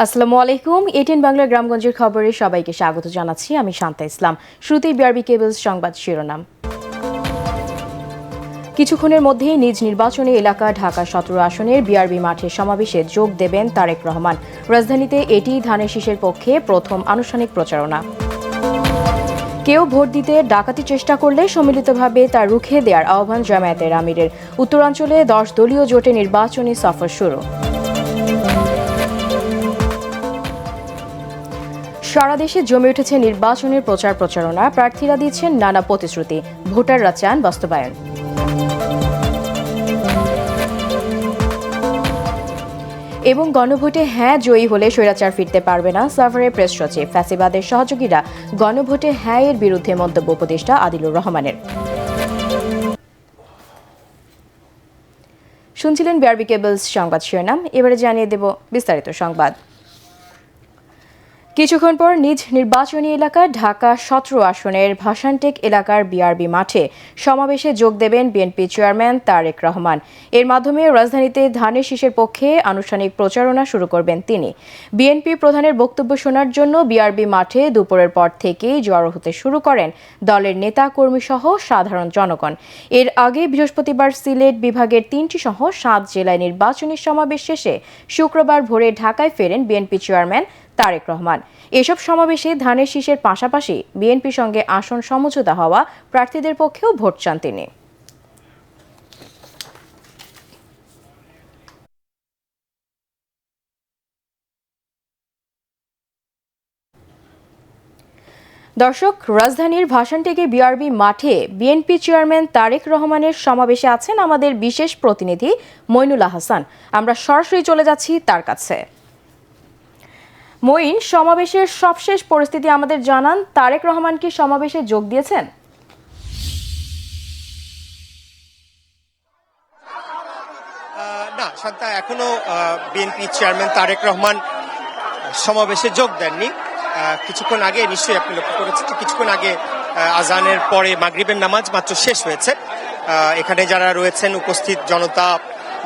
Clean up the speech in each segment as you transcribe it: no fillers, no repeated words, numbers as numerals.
আসসালামু আলাইকুম। এটিএন বাংলা গ্রামগঞ্জের খবরে সবাইকে স্বাগত জানাচ্ছি। আমি শান্তা ইসলাম। শুরুতেই বিআরবি কেবলস সংবাদ শিরোনাম। কিছুক্ষণের মধ্যেই নিজ নির্বাচনী এলাকা ঢাকা ১৭ আসনের বিআরবি মাঠে সমাবেশে যোগ দেবেন তারেক রহমান। রাজধানীতে এটি ধানের শীষের পক্ষে প্রথম আনুষ্ঠানিক প্রচারণা। কেউ ভোট দিতে ডাকাতির চেষ্টা করলে সম্মিলিতভাবে তা রুখে দেওয়ার আহ্বান জামায়াতের আমিরের। উত্তরাঞ্চলে ১০ দলীয় জোটে নির্বাচনী সফর শুরু। সারা দেশে জমে উঠেছে নির্বাচনের প্রচারণা। প্রার্থীরা দিচ্ছেন নানা প্রতিশ্রুতি, ভোটাররা চান বাস্তবায়ন। এবং গণভোটে হ্যাঁ জয়ী হলে স্বৈরাচার ফিরতে পারবে না, সাভারের প্রেস সচিব। ফ্যাসিবাদের সহযোগীরা গণভোটে হ্যাঁ এর বিরুদ্ধে মন্তব্য উপদেষ্টা আদিলুর রহমানের। শুনছিলেন বিআরবি কেবলস সংবাদ শিরোনাম। এবারে জানিয়ে দেব বিস্তারিত সংবাদ। কিছুক্ষণ পর নিজ নির্বাচনী এলাকা ঢাকা ১৭ আসনের ভাসানটেক এলাকার বিআরবি মাঠে সমাবেশে যোগ দেবেন বিএনপি চেয়ারম্যান তারেক রহমান। এর মাধ্যমে রাজধানীতে ধানের শীষের পক্ষে আনুষ্ঠানিক প্রচারণা শুরু করবেন তিনি। বিএনপি প্রধানের বক্তব্য শোনার জন্য বিআরবি মাঠে দুপুরের পর থেকেই জড়ো হতে শুরু করেন দলের নেতা কর্মী সহ সাধারণ জনগণ। এর আগে বৃহস্পতিবার সিলেট বিভাগের ৩টি সহ ৭ জেলায় নির্বাচনী সমাবেশ শেষে শুক্রবার ভোরে ঢাকায় ফেরেন বিএনপি চেয়ারম্যান তারেক রহমান। এসব সমাবেশে ধানের শীষের পাশাপাশি বিএনপির সঙ্গে আসন সমঝোতা হওয়া প্রার্থীদের পক্ষেও ভোট চান তিনি। দর্শক, রাজধানীর ভাসানটেকে বিআরবি মাঠে বিএনপি চেয়ারম্যান তারেক রহমানের সমাবেশে আছেন আমাদের বিশেষ প্রতিনিধি মইনুল হাসান। আমরা সরাসরি চলে যাচ্ছি তার কাছে। মঈন, সমাবেশের সবশেষ পরিস্থিতি আমাদের জানান। তারেক রহমান কি সমাবেশে যোগ দিয়েছেন? না শান্তা, এখনো বিএনপি চেয়ারম্যান তারেক রহমান সমাবেশে যোগ দেননি। কিছুক্ষণ আগে, নিশ্চয়ই আপনি লক্ষ্য করেছেন, কিছুক্ষণ আগে আজানের পরে মাগরিবের নামাজ মাত্র শেষ হয়েছে। এখানে যারা রয়েছেন উপস্থিত জনতা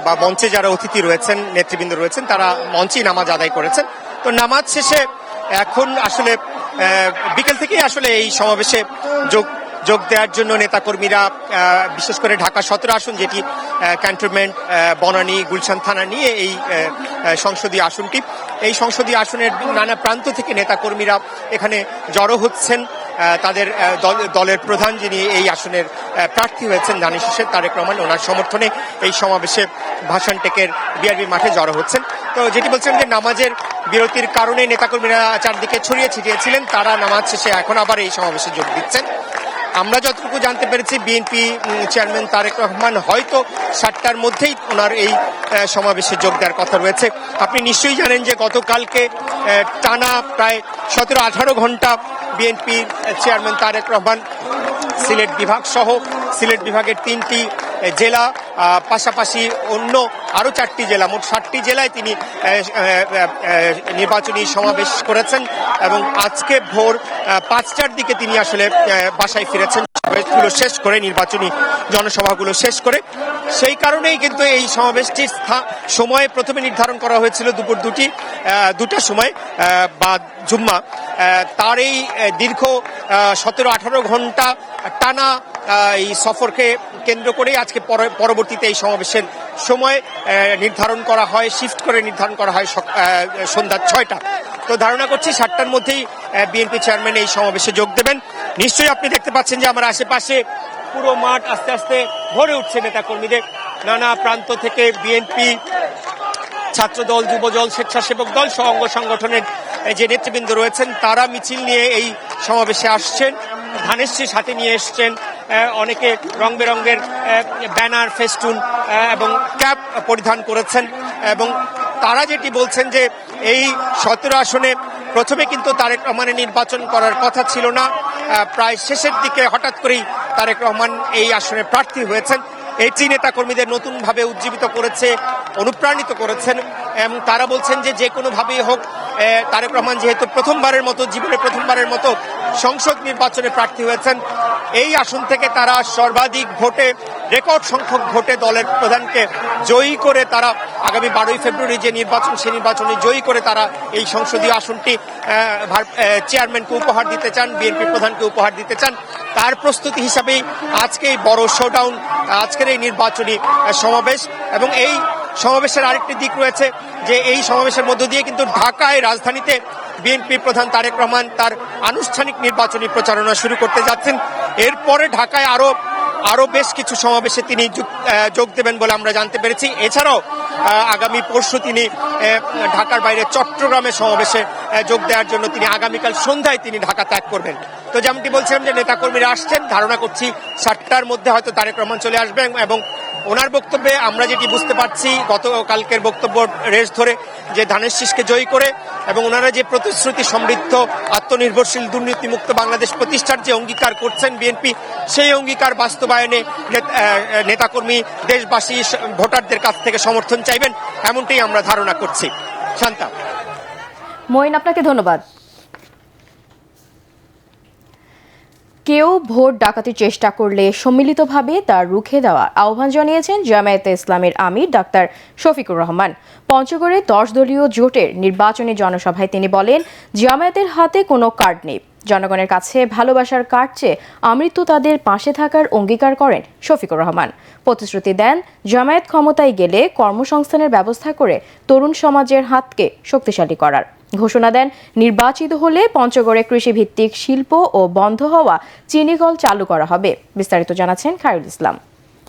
বা মঞ্চে যারা অতিথি রয়েছেন, নেতৃবৃন্দ রয়েছেন, তারা মঞ্চেই নামাজ আদায় করেছেন। তো নামাজ শেষে এখন আসলে বিকেল থেকেই আসলে এই সমাবেশে যোগ দেওয়ার জন্য নেতাকর্মীরা, বিশেষ করে ঢাকা ১৭ আসন, যেটি ক্যান্টনমেন্ট, বনানী, গুলশান থানা নিয়ে এই সংসদীয় আসনটি, এই সংসদীয় আসনের নানা প্রান্ত থেকে নেতাকর্মীরা এখানে জড়ো হচ্ছেন। তাদের দলের প্রধান, যিনি এই আসনের প্রার্থী হয়েছেন ধানের শীষের তারেক রহমান, ওনার সমর্থনে এই সমাবেশে ভাসানটেকের বিআরবি মাঠে জড়ো হচ্ছেন। তো যেটি বলছেন যে নামাজের বিরতির কারণে নেতাকর্মীরা চারদিকে ছড়িয়ে ছিটিয়েছিলেন, তারা নামাজ শেষে এখন আবার এই সমাবেশে যোগ দিচ্ছেন। আমরা যতটুকু জানতে পেরেছি, বিএনপি চেয়ারম্যান তারেক রহমান হয়তো ৭টার মধ্যেই ওনার এই সমাবেশে যোগ দেওয়ার কথা রয়েছে। আপনি নিশ্চয়ই জানেন যে গতকালকে টানা প্রায় ১৭-১৮ ঘন্টা বিএনপি চেয়ারম্যান তারেক রহমান সিলেট বিভাগ সহ সিলেট বিভাগের ৩টি জেলা, পাশাপাশি অন্য আরও ৪টি জেলা, মোট ৭টি জেলায় তিনি নির্বাচনী সমাবেশ করেছেন এবং আজকে ভোর ৫টার দিকে তিনি আসলে বাসায় ফিরেছেন সমাবেশগুলো শেষ করে, নির্বাচনী জনসভাগুলো শেষ করে। সেই কারণেই কিন্তু এই সমাবেশটির সময় প্রথমে নির্ধারণ করা হয়েছিল দুপুর ২টার সময় বা জুম্মা। তার এই দীর্ঘ ১৭-১৮ ঘন্টা টানা এই সফরকে কেন্দ্র করেই আজকে পরবর্তীতে এই সমাবেশের সময় নির্ধারণ করা হয়, শিফট করে নির্ধারণ করা হয় সন্ধ্যা ৬টা। তো ধারণা করছি ৭টার মধ্যেই বিএনপি চেয়ারম্যান এই সমাবেশে যোগ দেবেন। নিশ্চয়ই আপনি দেখতে পাচ্ছেন যে আমার আশেপাশে পুরো মাঠ আস্তে আস্তে ভরে উঠছে নেতাকর্মীদের। নানা প্রান্ত থেকে বিএনপি, ছাত্রদল, যুবদল, স্বেচ্ছাসেবক দল সহ অঙ্গ সংগঠনের যে নেতৃবৃন্দ রয়েছেন, তারা মিছিল নিয়ে এই সমাবেশে আসছেন। ধানের শীষ হাতে নিয়ে এসছেন, অনেকে রং বেরঙের ব্যানার, ফেস্টুন এবং ক্যাপ পরিধান করেছেন। এবং তারা যেটি বলছেন যে এই ১৭ আসনে প্রথমে কিন্তু তারেক রহমানের নির্বাচন করার কথা ছিল না, প্রায় শেষের দিকে হঠাৎ করেই তারেক রহমান এই আসনে প্রার্থী হয়েছেন। এটি নেতাকর্মীদের নতুনভাবে উজ্জীবিত করেছে, অনুপ্রাণিত করেছেন। এবং তারা বলছেন যে কোনোভাবেই হোক তারেক রহমান যেহেতু জীবনে প্রথমবারের মতো সংসদ নির্বাচনে প্রার্থী হয়েছেন, এই আসন থেকে তারা সর্বাধিক ভোটে, রেকর্ড সংখ্যক ভোটে দলের প্রধানকে জয়ী করে তারা আগামী 12ই ফেব্রুয়ারি যে নির্বাচন, সেই নির্বাচনে জয়ী করে তারা এই সংসদীয় আসনটি চেয়ারম্যানকে উপহার দিতে চান, বিএনপি প্রধানকে উপহার দিতে চান। তার প্রস্তুতি হিসাবেই আজকে এই বড় শোডাউন, আজকের এই নির্বাচনী সমাবেশ। এবং এই সমাবেশের আরেকটি দিক রয়েছে যে এই সমাবেশের মধ্য দিয়ে কিন্তু ঢাকায়, রাজধানীতে বিএনপি প্রধান তারেক রহমান তার আনুষ্ঠানিক নির্বাচনী প্রচারণা শুরু করতে যাচ্ছেন। এরপরে ঢাকায় আরো বেশ কিছু সমাবেশে তিনি যোগ দেবেন বলে আমরা জানতে পেরেছি। এছাড়াও আগামী পরশু তিনি ঢাকার বাইরে চট্টগ্রামে সমাবেশে যোগ দেওয়ার জন্য তিনি আগামীকাল সন্ধ্যায় তিনি ঢাকা ত্যাগ করবেন। তো যেমনটি বলছিলাম যে নেতাকর্মীরা আসছেন, ধারণা করছি 7টার মধ্যে হয়তো তারেক রহমান চলে আসবেন। এবং ওনার বক্তব্যে আমরা যেটি বুঝতে পারছি গতকালকের বক্তব্য রেশ ধরে, যে ধানের শীষকে জয়ী করে এবং ওনারা যে প্রতিশ্রুতি সমৃদ্ধ, আত্মনির্ভরশীল, দুর্নীতিমুক্ত বাংলাদেশ প্রতিষ্ঠার যে অঙ্গীকার করছেন বিএনপি, সেই অঙ্গীকার বাস্তবায়নে নেতাকর্মী, দেশবাসী, ভোটারদের কাছ থেকে সমর্থন চাইবেন, এমনটাই আমরা ধারণা করছি। শান্তা। মঈন, আপনাকে ধন্যবাদ। কেউ ভোট ডাকাতির চেষ্টা করলে সম্মিলিতভাবে তা রুখে দেওয়ার আহ্বান জানিয়েছেন জামায়াতে ইসলামের আমির ডাক্তার শফিকুর রহমান। পঞ্চগড়ে 10 দলীয় জোটের নির্বাচনী জনসভায় তিনি বলেন, জামায়াতের হাতে কোনো কার্ড নেই, জনগণের কাছে ভালোবাসার কার্ড চেয়ে আমৃত্যু তাদের পাশে থাকার অঙ্গীকার করেন শফিকুর রহমান। প্রতিশ্রুতি দেন, জামায়াত ক্ষমতায় গেলে কর্মসংস্থানের ব্যবস্থা করে তরুণ সমাজের হাতকে শক্তিশালী করার ঘোষণা দেন। নির্বাচিত হলে পঞ্চগড়ে কৃষিভিত্তিক শিল্প ও বন্ধ হওয়া চিনিকল চালু করা হবে। বিস্তারিত জানাচ্ছেন খায়রুল ইসলাম।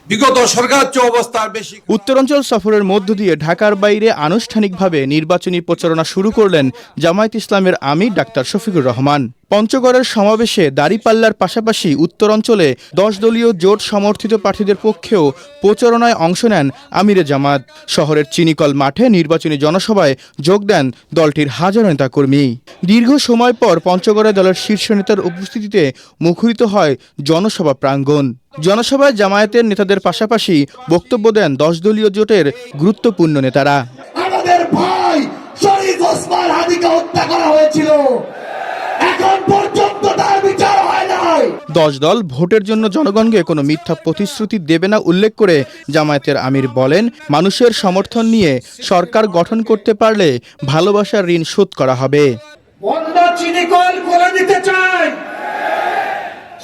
বিগত সরকার অবস্থার বেশি উত্তরাঞ্চল সফরের মধ্য দিয়ে ঢাকার বাইরে আনুষ্ঠানিকভাবে নির্বাচনী প্রচারণা শুরু করলেন জামায়াত ইসলামের আমির ডাক্তার শফিকুর রহমান। পঞ্চগড়ের সমাবেশে দাঁড়িপাল্লার পাশাপাশি উত্তরাঞ্চলে 10 দলীয় জোট সমর্থিত প্রার্থীদের পক্ষেও প্রচারণায় অংশ নেন আমিরে জামাত। শহরের চিনিকল মাঠে নির্বাচনী জনসভায় যোগ দেন দলটির হাজারো নেতাকর্মী। দীর্ঘ সময় পর পঞ্চগড়ে দলের শীর্ষ নেতার উপস্থিতিতে মুখরিত হয় জনসভা প্রাঙ্গণ। জনসভায় জামায়াতের নেতাদের পাশাপাশি বক্তব্য দেন 10 দলীয় জোটের গুরুত্বপূর্ণ নেতারা। আমাদের ভাই শরীফ ওসমান হাদিকে হত্যা করা হয়েছিল, এখন পর্যন্ত তার বিচার হয় নাই। 10 দল ভোটের জন্য জনগণকে কোনো মিথ্যা প্রতিশ্রুতি দেবে না উল্লেখ করে জামায়াতের আমির বলেন, মানুষের সমর্থন নিয়ে সরকার গঠন করতে পারলে ভালোবাসার ঋণ শোধ করা হবে। বন্ধ চিনিকল করে দিতে চাই,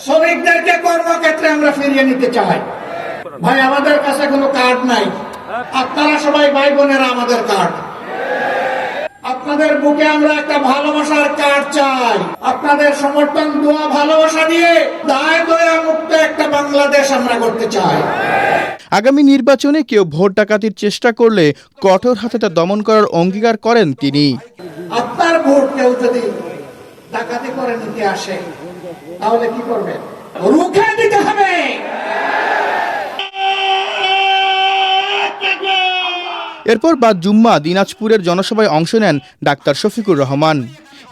শ্রমিকদেরকে কর্মক্ষেত্রে আমরা ফিরিয়ে নিতে চাই। ভাই, আমাদের কাছে কোনো কার্ড নাই, আপনারা সবাই ভাই বোনেরা আমাদের কার্ড। আপনাদের বুকে আমরা একটা ভালোবাসার কার্ড চাই, আপনাদের সমর্থন, দোয়া, ভালোবাসা দিয়ে দায় দয়া মুক্ত একটা বাংলাদেশ আমরা করতে চাই। আগামী নির্বাচনে কেউ ভোট ডাকাতির চেষ্টা করলে কঠোর হাতে তা দমন করার অঙ্গীকার করেন তিনি। আপনার ভোট কেউ যদি ডাকাতি করে নিতে আসে, তাহলে কি করবেন? রুখে দিতে হবে। এরপর বাদ জুম্মা দিনাজপুরের জনসভায় অংশ নেন ডাক্তার শফিকুর রহমান।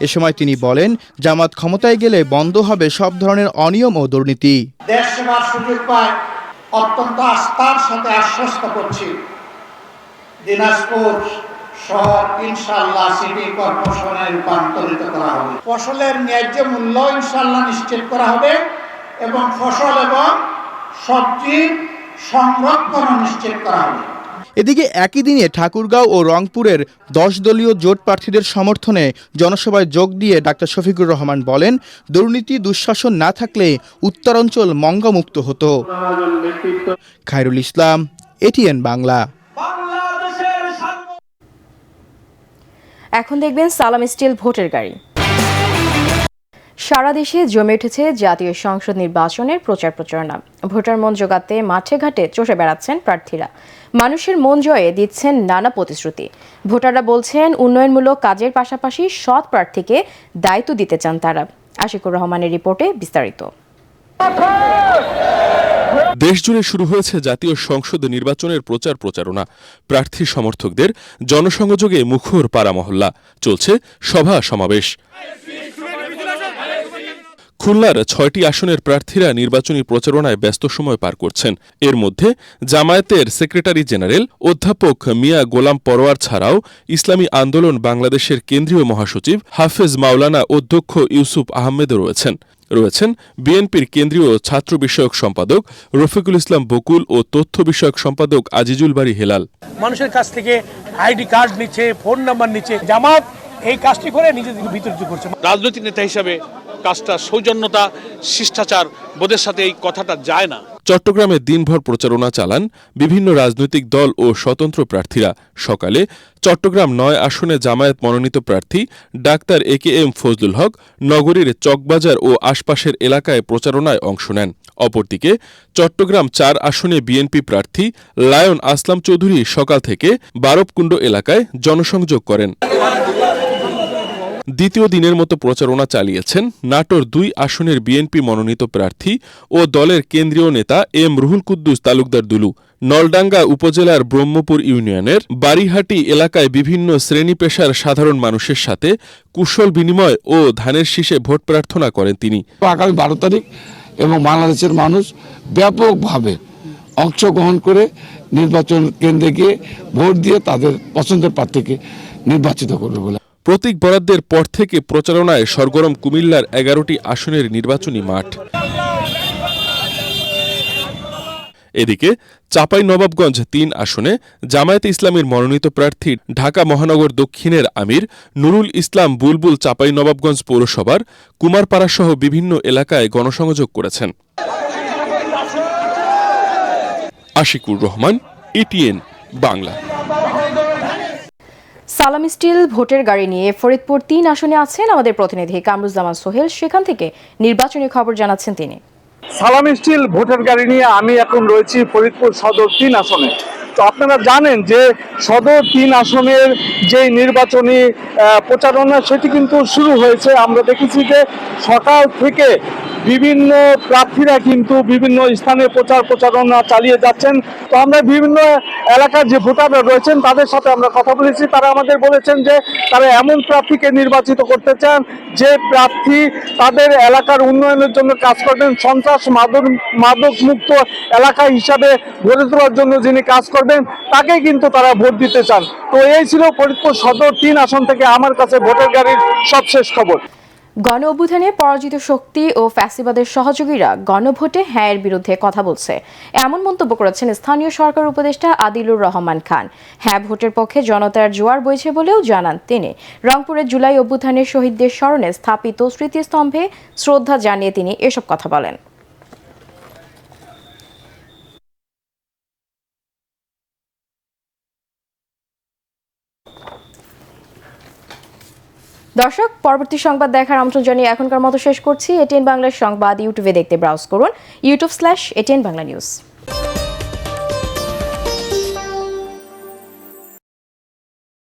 এ সময় তিনি বলেন, জামাত ক্ষমতায় গেলে বন্ধ হবে সব ধরনের অনিয়ম ও দুর্নীতি। দেশ সেবার সুযোগ পায়, অত্যন্ত আস্থার সাথে আশ্বস্ত করছি, দিনাজপুর শহর ইনশাআল্লাহ সিটি কর্পোরেশনে রূপান্তরিত করা হবে। ফসলের ন্যায্য মূল্য ইনশাআল্লাহ নিশ্চিত করা হবে এবং ফসল এবং সবজির সংরক্ষণ নিশ্চিত করা হবে। এদিকে একই দিনে ঠাকুরগাঁও ও রংপুরের 10 দলীয় জোট প্রার্থীদের সমর্থনে জনসভায় যোগ দিয়ে ডাক্তার শফিকুর রহমান বলেন, দুর্নীতি দুঃশাসন না থাকলে উত্তরাঞ্চল মঙ্গমুক্ত হতো। খায়রুল ইসলাম, এটিএন বাংলা। এখন দেখবেন সালাম স্টিল ভোটের গাড়ি। সারা দেশে জমে উঠেছে জাতীয় সংসদ নির্বাচনের প্রচারণা। ভোটার মন জোগাতে মাঠে ঘাটে চষে বেড়াচ্ছেন প্রার্থীরা। মানুষের মন জয়ে দিচ্ছেন নানা প্রতিশ্রুতি। ভোটাররা বলছেন, উন্নয়নমূলক কাজের পাশাপাশি সৎ প্রার্থীকে দায়িত্ব দিতে চান তারা। আশিকুর রহমানের রিপোর্টে বিস্তারিত। দেশজুড়ে শুরু হয়েছে জাতীয় সংসদ নির্বাচনের প্রচারণা। প্রার্থী সমর্থকদের জনসংযোগে মুখর পাড়া মহল্লা, চলছে সভা সমাবেশ। খুলনার 6টি আসনের প্রার্থীরা নির্বাচনী প্রচারণায় ব্যস্ত সময় পার করছেন। এর মধ্যে জামায়াতের সেক্রেটারি জেনারেল অধ্যাপক মিয়া গোলাম পরোয়ার ছাড়াও ইসলামী আন্দোলন বাংলাদেশের কেন্দ্রীয় মহাসচিব হাফেজ মাওলানা অধ্যক্ষ ইউসুফ আহমেদও রয়েছেন। রয়েছেন বিএনপির কেন্দ্রীয় ছাত্র বিষয়ক সম্পাদক রফিকুল ইসলাম বকুল ও তথ্য বিষয়ক সম্পাদক আজিজুল বারী হেলাল। মানুষের কাছ থেকে আইডি কার্ড নিচ্ছে, ফোন নাম্বার নিচ্ছে। জামাত এই কাজটি করে নিজেদেরকে বিতর্কিত করছে। রাজনৈতিক নেতা হিসাবে কাজটা সৌজন্যতা, শিষ্টাচার বোধের সাথে এই কথাটা যায় না। চট্টগ্রামে দিনভর প্রচারণা চালান বিভিন্ন রাজনৈতিক দল ও স্বতন্ত্র প্রার্থীরা। সকালে চট্টগ্রাম ৯ আসনে জামায়াত মনোনীত প্রার্থী ডাক্তার AKM ফজলুল হক নগরীর চকবাজার ও আশপাশের এলাকায় প্রচারণায় অংশ নেন। অপরদিকে চট্টগ্রাম ৪ আসনে বিএনপি প্রার্থী লায়ন আসলাম চৌধুরী সকাল থেকে বারবকুণ্ড এলাকায় জনসংযোগ করেন। দ্বিতীয় দিনের মতো প্রচারণা চালিয়েছেন নাটোর ২ আসনের বিএনপি মনোনীত প্রার্থী ও দলের কেন্দ্রীয় নেতা এম রুহুল কুদ্দুস তালুকদার দুলু। নলডাঙ্গা উপজেলার ব্রহ্মপুর ইউনিয়নের বাড়িহাটি এলাকায় বিভিন্ন শ্রেণী পেশার সাধারণ মানুষের সাথে কুশল বিনিময় ও ধানের শীষে ভোট প্রার্থনা করেন তিনি। আগামী ১২ তারিখ এবং বাংলাদেশের মানুষ ব্যাপকভাবে অংশগ্রহণ করে নির্বাচন কেন্দ্রে গিয়ে ভোট দিয়ে তাদের পছন্দের প্রার্থীকে নির্বাচিত করবে বলে। প্রতীক বরাদ্দের পর থেকে প্রচারণায় সরগরম কুমিল্লার ১১টি আসনের নির্বাচনী মাঠ। এদিকে চাঁপাইনবাবগঞ্জ ৩ আসনে জামায়াতে ইসলামীর মনোনীত প্রার্থী ঢাকা মহানগর দক্ষিণের আমির নুরুল ইসলাম বুলবুল চাঁপাইনবাবগঞ্জ পৌরসভার কুমারপাড়াসহ বিভিন্ন এলাকায় গণসংযোগ করেছেন। আশিকুর রহমান, ATN বাংলা। সালাম স্টিল ভোটের গাড়ি নিয়ে ফরিদপুর ৩ আসনে আছেন আমাদের প্রতিনিধি কামরুজ্জামান সোহেল। সেখান থেকে নির্বাচনী খবর জানাচ্ছেন তিনি। সালাম স্টিল ভোটের গাড়ি নিয়ে আমি এখন রয়েছি ফরিদপুর সদর ৩ আসনে। তো আপনারা জানেন যে সদর ৩ আসনের যে নির্বাচনী প্রচারণা সেটি কিন্তু শুরু হয়েছে। আমরা দেখেছি যে সকাল থেকে বিভিন্ন প্রার্থীরা কিন্তু বিভিন্ন স্থানে প্রচারণা চালিয়ে যাচ্ছেন। তো আমরা বিভিন্ন এলাকার যে ভোটাররা রয়েছেন তাদের সাথে আমরা কথা বলেছি। তারা আমাদের বলেছেন যে তারা এমন প্রার্থীকে নির্বাচিত করতে চান যে প্রার্থী তাদের এলাকার উন্নয়নের জন্য কাজ করবেন, সন্ত্রাস মাদক মুক্ত এলাকা হিসাবে গড়ে তোলার জন্য যিনি কাজ করবেন তাকেই কিন্তু তারা ভোট দিতে চান। তো এই ছিল ফরিদপুর সদর ৩ আসন থেকে আমার কাছে ভোটের গাড়ির সবশেষ খবর। গণ অভ্যুত্থানে পরাজিত শক্তি ও ফ্যাসিবাদের সহযোগীরা গণভোটে হ্যাঁয়ের বিরুদ্ধে কথা বলছে, এমন মন্তব্য করেছেন স্থানীয় সরকার উপদেষ্টা আদিলুর রহমান খান। হ্যাঁ ভোটের পক্ষে জনতার জোয়ার বইছে বলেও জানান তিনি। রংপুরের জুলাই অভ্যুত্থানের শহীদদের স্মরণে স্থাপিত স্মৃতিস্তম্ভে শ্রদ্ধা জানিয়ে তিনি এসব কথা বলেন। দর্শক, পরবর্তী সংবাদ দেখার আমন্ত্রণ জানিয়ে এখনকার মতো শেষ করছি। ATN বাংলার সংবাদ ইউটিউবে দেখতে ব্রাউজ করুন youtube/ATN বাংলা নিউজ।